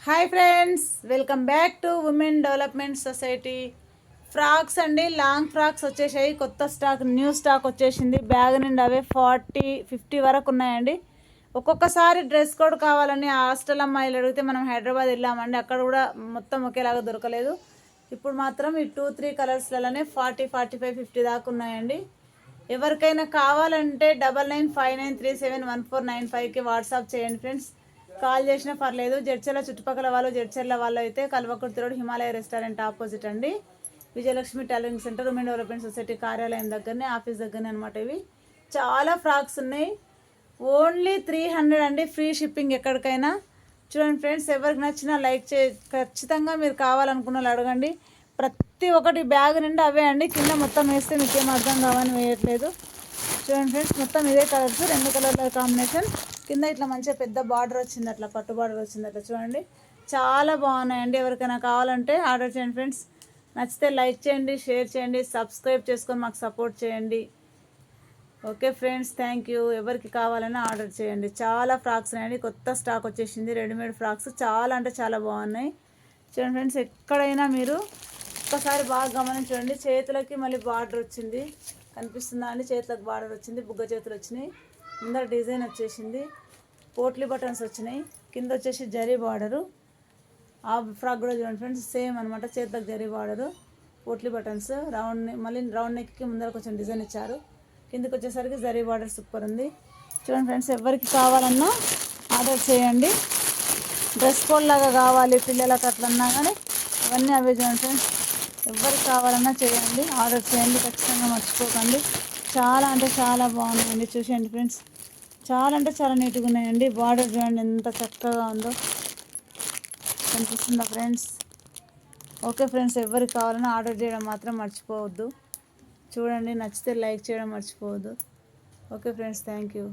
Hi friends, welcome back to women development society. Frocks అండి, long frocks వచ్చేసాయి. కొత్త stock, new stock వచ్చేసింది. Bag నుండి అవే 40-50 వరకు ఉన్నాయండి. ఒక్కొక్కసారి డ్రెస్ కోడ్ కావాలని హాస్టల్ అమ్మాయిలు అడిగితే మనం హైదరాబాద్ వెళ్ళామండి, అక్కడ కూడా మొత్తం ఒకేలాగా దొరకలేదు. ఇప్పుడు మాత్రం ఈ 2-3 కలర్స్లలోనే 40-45-50 దాకా ఉన్నాయండి. ఎవరికైనా కావాలంటే 9959371495కి వాట్సాప్ చేయండి ఫ్రెండ్స్. కాల్ చేసినా పర్లేదు. జడ్చర్ల చుట్టుపక్కల వాళ్ళు, జడ్చర్ల వాళ్ళు అయితే Kalwakurthy road Himalaya restaurant opposite అండి. Vijayalakshmi tailoring centre, women development society కార్యాలయం దగ్గరనే, ఆఫీస్ దగ్గరనే అనమాట. ఇవి చాలా ఫ్రాక్స్ ఉన్నాయి. ఓన్లీ 300 అండి, ఫ్రీ షిప్పింగ్ ఎక్కడికైనా. చూడండి ఫ్రెండ్స్, ఎవరికి నచ్చినా లైక్ ఖచ్చితంగా మీరు కావాలనుకున్న వాళ్ళు అడగండి. ప్రతి ఒక్కటి బ్యాగ్ నిండా అవే అండి. కింద మొత్తం వేస్తే మీకేం అర్థం కావని వేయట్లేదు. చూడండి ఫ్రెండ్స్, మొత్తం ఇదే కలర్స్, 2 కలర్ల కాంబినేషన్. కింద ఇట్లా మంచిగా పెద్ద బార్డర్ వచ్చింది, అట్లా పట్టు బార్డర్ వచ్చింది అట్లా. చూడండి, చాలా బాగున్నాయండి. ఎవరికైనా కావాలంటే ఆర్డర్ చేయండి ఫ్రెండ్స్. నచ్చితే లైక్ చేయండి, షేర్ చేయండి, సబ్స్క్రైబ్ చేసుకొని మాకు సపోర్ట్ చేయండి. Okay friends, thank you. ఎవరికి కావాలన్నా ఆర్డర్ చేయండి. చాలా ఫ్రాక్స్ ఉన్నాయండి, కొత్త స్టాక్ వచ్చేసింది. రెడీమేడ్ ఫ్రాక్స్ చాలా అంటే చాలా బాగున్నాయి. చూడండి ఫ్రెండ్స్, ఎక్కడైనా మీరు ఒక్కసారి బాగా గమనించండి. చేతులకి మళ్ళీ బార్డర్ వచ్చింది, కనిపిస్తుందా అండి? చేతులకు బార్డర్ వచ్చింది, బుగ్గ చేతులు వచ్చినాయి. ముందర డిజైన్ వచ్చేసింది, పోట్లీ బటన్స్ వచ్చినాయి. కింద వచ్చేసి జరీ బార్డరు. ఆ ఫ్రాక్ కూడా చూడండి ఫ్రెండ్స్, సేమ్ అనమాట. చేతులకు zari border, potli buttons, round, మళ్ళీ రౌండ్ నెక్కి ముందర కొంచెం డిజైన్ ఇచ్చారు. కిందకి వచ్చేసరికి జరీ బార్డర్ సూపర్ ఉంది. చూడండి ఫ్రెండ్స్, ఎవరికి కావాలన్నా ఆర్డర్ చేయండి. డ్రెస్ కోడ్ లాగా కావాలి పిల్లలకు అట్లన్నా కానీ అవన్నీ అవే. చూడండి ఫ్రెండ్స్, ఎవరికి కావాలన్నా చేయండి, ఆర్డర్ చేయండి, ఖచ్చితంగా మర్చిపోకండి. చాలా అంటే చాలా బాగున్నాయండి. చూసేయండి ఫ్రెండ్స్, చాలా అంటే చాలా నీట్గా ఉన్నాయండి. బార్డర్ చూడండి ఎంత చక్కగా ఉందో, కనిపిస్తుందా ఫ్రెండ్స్? ఓకే ఫ్రెండ్స్, ఎవరికి కావాలన్నా ఆర్డర్ చేయడం మాత్రం మర్చిపోవద్దు. చూడండి, నచ్చితే లైక్ చేయడం మర్చిపోవద్దు. Okay friends, thank you.